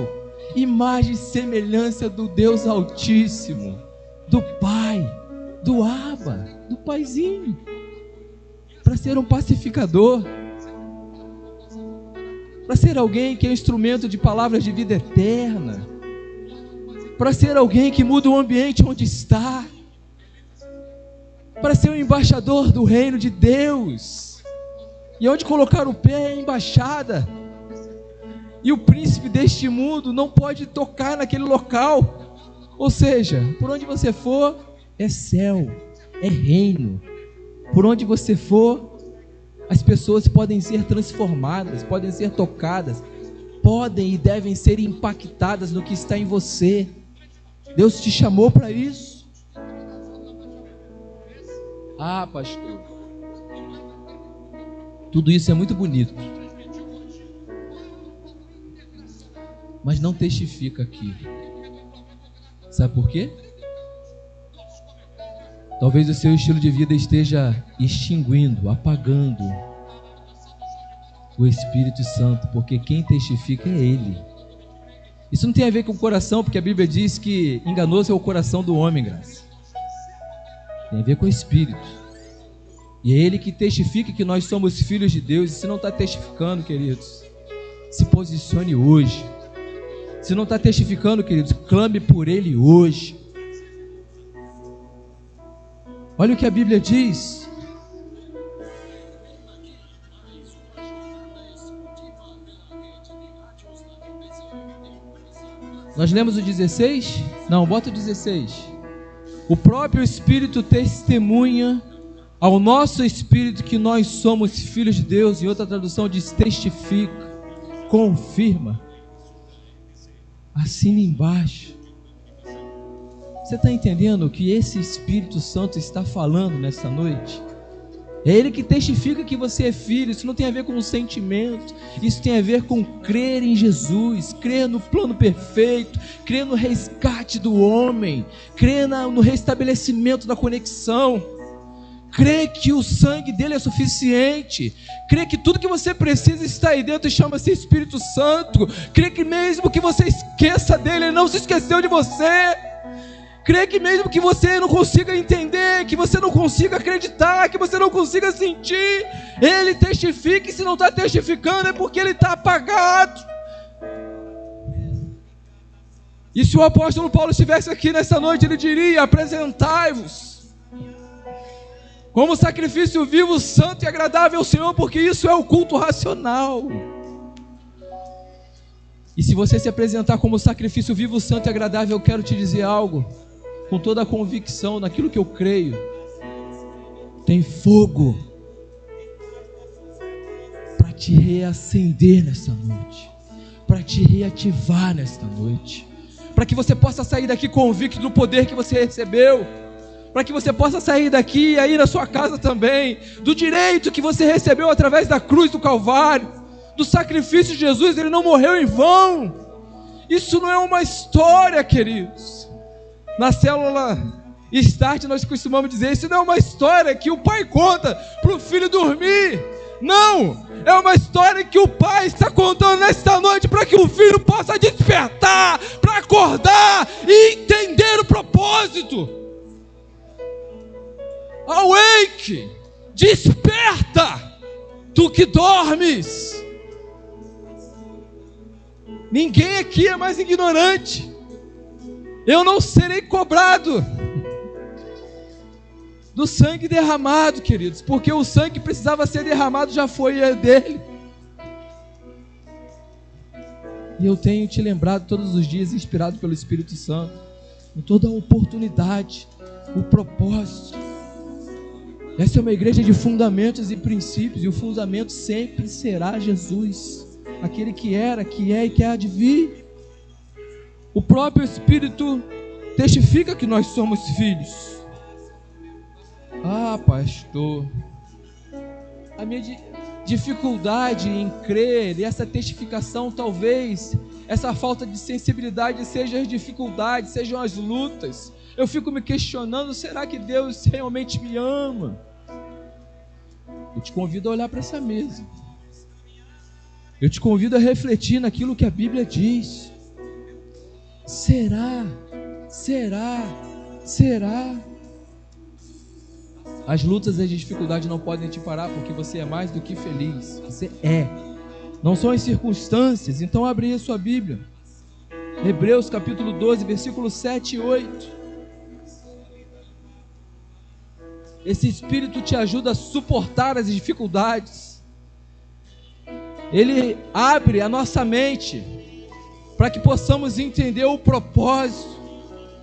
imagem e semelhança do Deus Altíssimo, do Pai, do Abba, do Paizinho, para ser um pacificador, para ser alguém que é instrumento de palavras de vida eterna, para ser alguém que muda o ambiente onde está, para ser um embaixador do reino de Deus, e onde colocar o pé é embaixada, e o príncipe deste mundo não pode tocar naquele local. Ou seja, por onde você for, é céu, é reino. Por onde você for, as pessoas podem ser transformadas, podem ser tocadas, podem e devem ser impactadas no que está em você. Deus te chamou para isso. Ah, pastor, tudo isso é muito bonito, mas não testifica aqui. Sabe por quê? Talvez o seu estilo de vida esteja extinguindo, apagando o Espírito Santo, porque quem testifica é Ele. Isso não tem a ver com o coração, porque a Bíblia diz que enganoso é o coração do homem, Graça. Tem a ver com o Espírito. E é Ele que testifica que nós somos filhos de Deus. E se não está testificando, queridos, se posicione hoje. Se não está testificando, queridos, clame por Ele hoje. Olha o que a Bíblia diz. Nós lemos o 16? Não, bota o 16. O próprio Espírito testemunha ao nosso espírito que nós somos filhos de Deus. Em outra tradução diz testifica, confirma. Assina embaixo. Você está entendendo o que esse Espírito Santo está falando nessa noite? É Ele que testifica que você é filho. Isso não tem a ver com um sentimento. Isso tem a ver com crer em Jesus, crer no plano perfeito, crer no resgate do homem, crer no restabelecimento da conexão, crer que o sangue dele é suficiente, crer que tudo que você precisa está aí dentro e chama-se Espírito Santo, crer que mesmo que você esqueça dele, ele não se esqueceu de você. Crê que mesmo que você não consiga entender, que você não consiga acreditar, que você não consiga sentir, Ele testifica, e se não está testificando é porque Ele está apagado. E se o apóstolo Paulo estivesse aqui nessa noite, ele diria: apresentai-vos como sacrifício vivo, santo e agradável ao Senhor, porque isso é o culto racional. E se você se apresentar como sacrifício vivo, santo e agradável, eu quero te dizer algo com toda a convicção naquilo que eu creio. Tem fogo para te reacender nessa noite, para te reativar nesta noite, para que você possa sair daqui convicto do poder que você recebeu, para que você possa sair daqui e aí na sua casa também, do direito que você recebeu através da cruz do Calvário, do sacrifício de Jesus. Ele não morreu em vão. Isso não é uma história, queridos. Na célula Start nós costumamos dizer: isso não é uma história que o pai conta para o filho dormir. Não, é uma história que o pai está contando nesta noite para que o filho possa despertar, para acordar e entender o propósito. Awake, desperta, tu que dormes. Ninguém aqui é mais ignorante. Eu não serei cobrado do sangue derramado, queridos, porque o sangue que precisava ser derramado já foi dele. E eu tenho te lembrado todos os dias, inspirado pelo Espírito Santo, em toda a oportunidade, o propósito. Essa é uma igreja de fundamentos e princípios, e o fundamento sempre será Jesus, aquele que era, que é e que há de vir. O próprio Espírito testifica que nós somos filhos. Ah, pastor, a minha dificuldade em crer, e essa testificação, talvez essa falta de sensibilidade seja as dificuldades, sejam as lutas. Eu fico me questionando: será que Deus realmente me ama? Eu te convido a olhar para essa mesa. Eu te convido a refletir naquilo que a Bíblia diz. Será? As lutas e as dificuldades não podem te parar, porque você é mais do que feliz. Você é. Não são as circunstâncias. Então abre aí a sua Bíblia. Hebreus capítulo 12, versículos 7 e 8. Esse Espírito te ajuda a suportar as dificuldades. Ele abre a nossa mente para que possamos entender o propósito,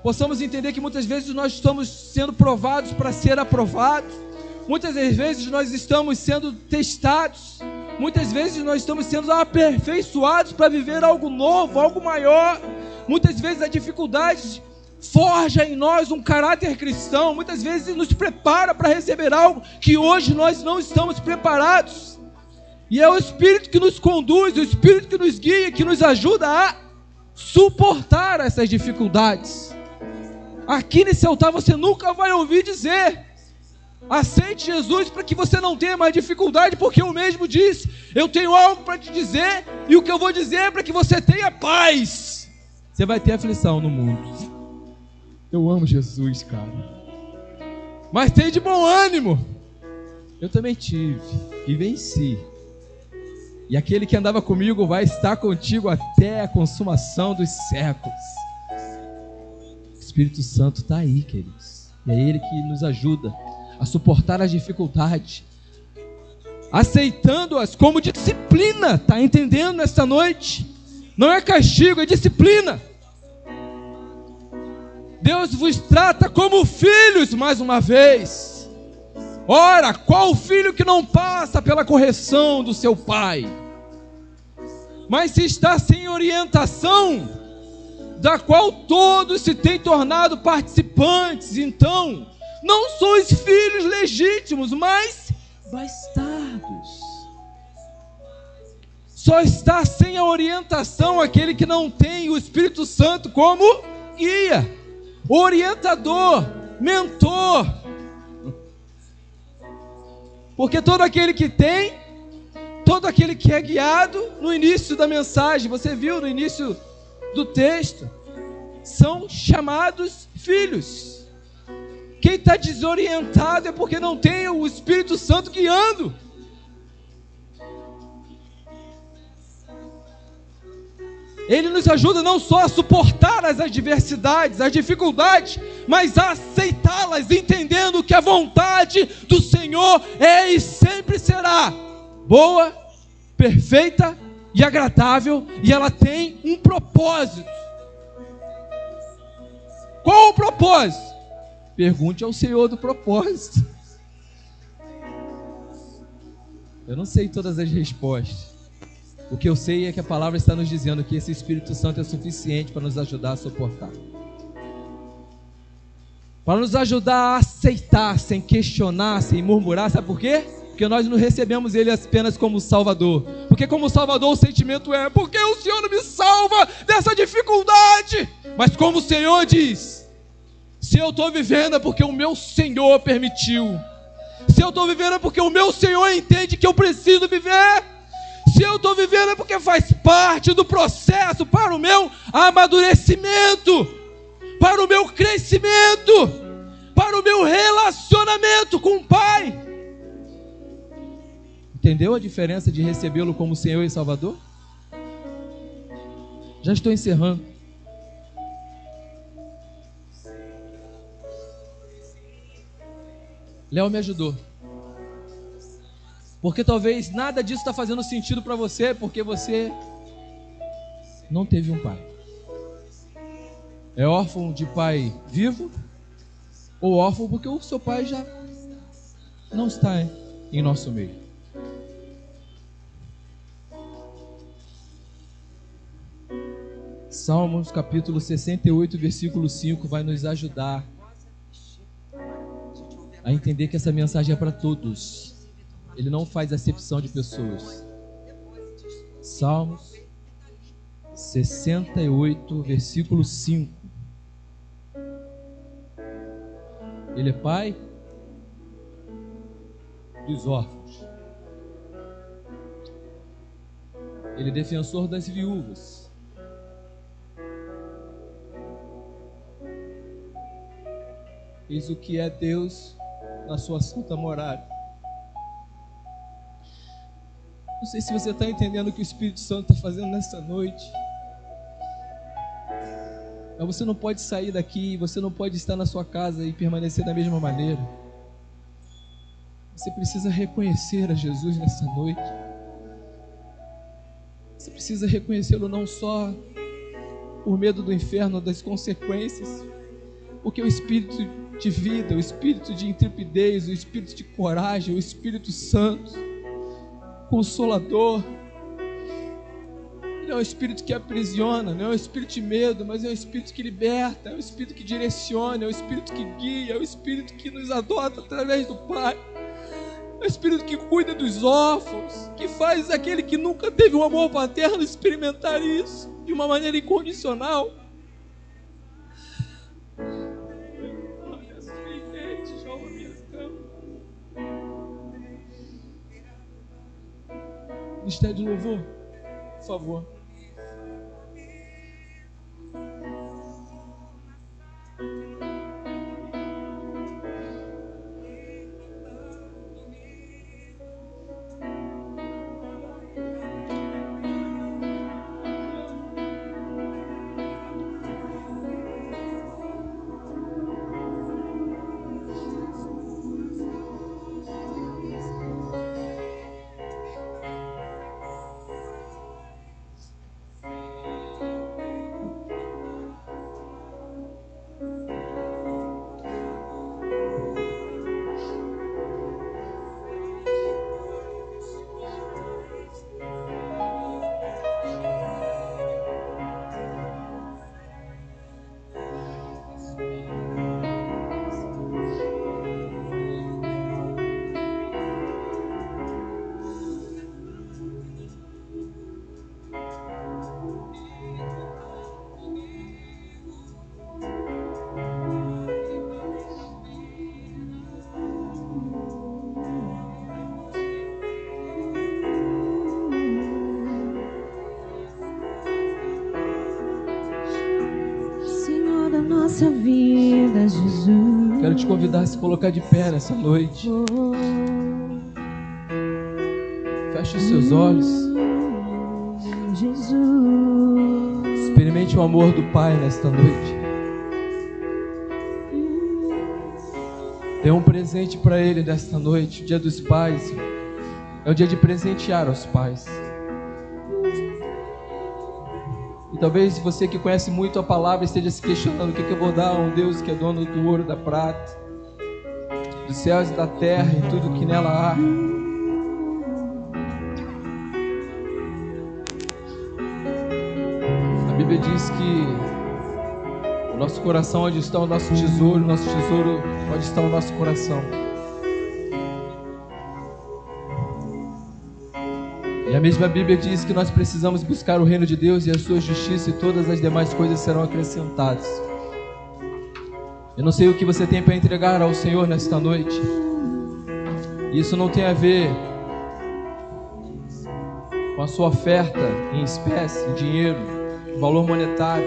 possamos entender que muitas vezes nós estamos sendo provados para ser aprovados, muitas vezes nós estamos sendo testados, muitas vezes nós estamos sendo aperfeiçoados para viver algo novo, algo maior. Muitas vezes a dificuldade forja em nós um caráter cristão, muitas vezes nos prepara para receber algo que hoje nós não estamos preparados. E é o Espírito que nos conduz, o Espírito que nos guia, que nos ajuda a suportar essas dificuldades, Aqui nesse altar você nunca vai ouvir dizer: aceite Jesus para que você não tenha mais dificuldade, porque eu mesmo disse: eu tenho algo para te dizer, e o que eu vou dizer é para que você tenha paz. Você vai ter aflição no mundo. Eu amo Jesus, cara, mas tem de bom ânimo. Eu também tive e venci. E aquele que andava comigo vai estar contigo até a consumação dos séculos. O Espírito Santo está aí, queridos. E é Ele que nos ajuda a suportar as dificuldades, aceitando-as como disciplina. Está entendendo nesta noite? Não é castigo, é disciplina. Deus vos trata como filhos mais uma vez. Ora, qual filho que não passa pela correção do seu pai? Mas se está sem orientação, da qual todos se têm tornado participantes, então não sois filhos legítimos, mas bastardos. Só está sem a orientação aquele que não tem o Espírito Santo como guia, orientador, mentor. Porque todo aquele que tem, todo aquele que é guiado, no início da mensagem, você viu no início do texto, são chamados filhos. Quem está desorientado é porque não tem o Espírito Santo guiando. Ele nos ajuda não só a suportar as adversidades, as dificuldades, mas a aceitá-las, entendendo que a vontade do Senhor é e sempre será boa, perfeita e agradável, e ela tem um propósito. Qual o propósito? Pergunte ao Senhor do propósito. Eu não sei todas as respostas. O que eu sei é que a palavra está nos dizendo que esse Espírito Santo é suficiente para nos ajudar a suportar, para nos ajudar a aceitar, sem questionar, sem murmurar. Sabe por quê? Porque nós não recebemos Ele apenas como Salvador. Porque como Salvador o sentimento é: porque o Senhor não me salva dessa dificuldade? Mas como o Senhor diz: se eu estou vivendo é porque o meu Senhor permitiu. Se eu estou vivendo é porque o meu Senhor entende que eu preciso viver. Se eu estou vivendo é porque faz parte do processo para o meu amadurecimento, para o meu crescimento, para o meu relacionamento com o Pai. Entendeu a diferença de recebê-lo como Senhor e Salvador? Já estou encerrando. Léo me ajudou. Porque talvez nada disso está fazendo sentido para você, porque você não teve um pai. É órfão de pai vivo, ou órfão porque o seu pai já não está em nosso meio. Salmos capítulo 68, versículo 5 vai nos ajudar a entender que essa mensagem é para todos. Ele não faz acepção de pessoas. Salmos 68, versículo 5. Ele é pai dos órfãos. Ele é defensor das viúvas. Eis o que é Deus na sua santa morada. Não sei se você está entendendo o que o Espírito Santo está fazendo nessa noite. Mas você não pode sair daqui, você não pode estar na sua casa e permanecer da mesma maneira. Você precisa reconhecer a Jesus nessa noite. Você precisa reconhecê-lo não só por medo do inferno, das consequências, porque o Espírito de vida, o Espírito de intrepidez, o Espírito de coragem, o Espírito Santo Consolador, não é um espírito que aprisiona, não é um espírito de medo, mas é um espírito que liberta, é um espírito que direciona, é um espírito que guia, é um espírito que nos adota através do Pai, é um espírito que cuida dos órfãos, que faz aquele que nunca teve um amor paterno experimentar isso de uma maneira incondicional. Ministério de Louvor, por favor. Nossa vida, Jesus. Quero te convidar a se colocar de pé nessa noite. Feche os seus olhos. Jesus. Experimente o amor do Pai nesta noite. Dê um presente para Ele nesta noite. O Dia dos Pais é o dia de presentear aos pais. Talvez você que conhece muito a palavra esteja se questionando: o que eu vou dar a um Deus que é dono do ouro, da prata, dos céus e da terra e tudo que nela há. A Bíblia diz que o nosso coração onde está o nosso tesouro onde está o nosso coração. E a mesma Bíblia diz que nós precisamos buscar o reino de Deus e a sua justiça, e todas as demais coisas serão acrescentadas. Eu não sei o que você tem para entregar ao Senhor nesta noite. Isso não tem a ver com a sua oferta em espécie, em dinheiro, em valor monetário.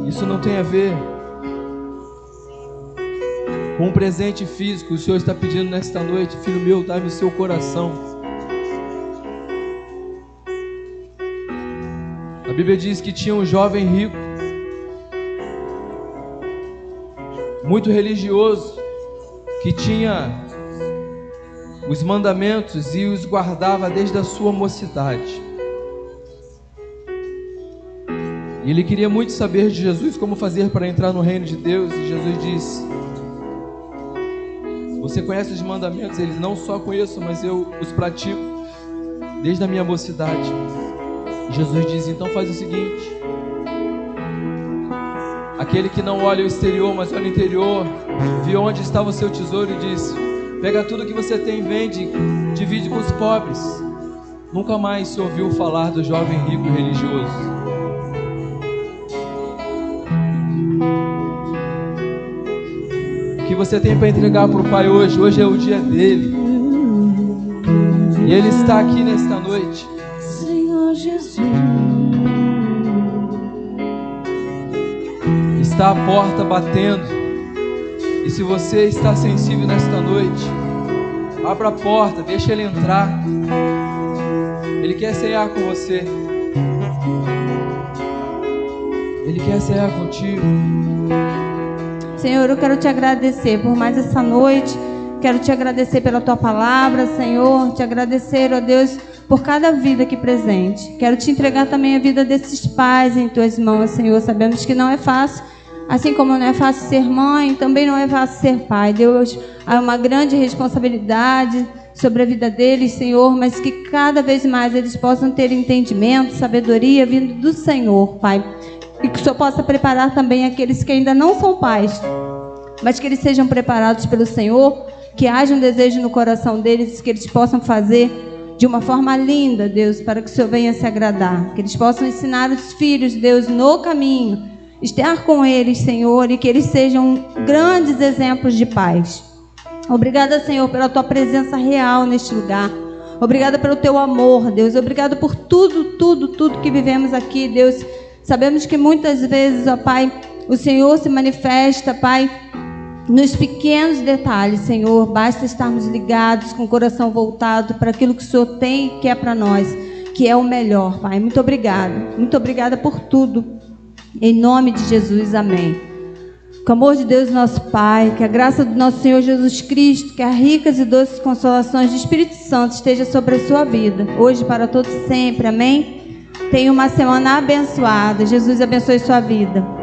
Isso não tem a ver com um presente físico. O Senhor está pedindo nesta noite: filho meu, dá-me o seu coração. A Bíblia diz que tinha um jovem rico, muito religioso, que tinha os mandamentos e os guardava desde a sua mocidade. E ele queria muito saber de Jesus como fazer para entrar no reino de Deus. E Jesus disse: você conhece os mandamentos? Ele: não só conheço, mas eu os pratico desde a minha mocidade. Jesus diz: então faz o seguinte: aquele que não olha o exterior, mas olha o interior, viu onde estava o seu tesouro e disse: pega tudo que você tem, vende, divide com os pobres. Nunca mais se ouviu falar do jovem rico religioso. O que você tem para entregar para o Pai hoje? Hoje é o dia dele, e Ele está aqui nesta noite. Jesus. Está a porta batendo. E se você está sensível nesta noite, abra a porta, deixa Ele entrar. Ele quer cear com você. Ele quer cear contigo. Senhor, eu quero te agradecer por mais essa noite. Quero te agradecer pela tua palavra, Senhor. Te agradecer, ó Deus, por cada vida aqui presente. Quero te entregar também a vida desses pais em tuas mãos, Senhor. Sabemos que não é fácil, assim como não é fácil ser mãe, também não é fácil ser pai. Deus, há uma grande responsabilidade sobre a vida deles, Senhor, mas que cada vez mais eles possam ter entendimento, sabedoria vindo do Senhor, Pai. E que o Senhor possa preparar também aqueles que ainda não são pais, mas que eles sejam preparados pelo Senhor, que haja um desejo no coração deles, que eles possam fazer de uma forma linda, Deus, para que o Senhor venha se agradar. Que eles possam ensinar os filhos, Deus, no caminho, estar com eles, Senhor, e que eles sejam grandes exemplos de paz. Obrigada, Senhor, pela tua presença real neste lugar. Obrigada pelo teu amor, Deus. Obrigada por tudo que vivemos aqui, Deus. Sabemos que muitas vezes, ó Pai, o Senhor se manifesta, Pai, nos pequenos detalhes, Senhor. Basta estarmos ligados, com o coração voltado para aquilo que o Senhor tem e quer para nós, que é o melhor, Pai. Muito obrigada. Muito obrigada por tudo. Em nome de Jesus, amém. Com o amor de Deus, nosso Pai, que a graça do nosso Senhor Jesus Cristo, que as ricas e doces consolações do Espírito Santo esteja sobre a sua vida, hoje para todos sempre, amém? Tenha uma semana abençoada. Jesus abençoe sua vida.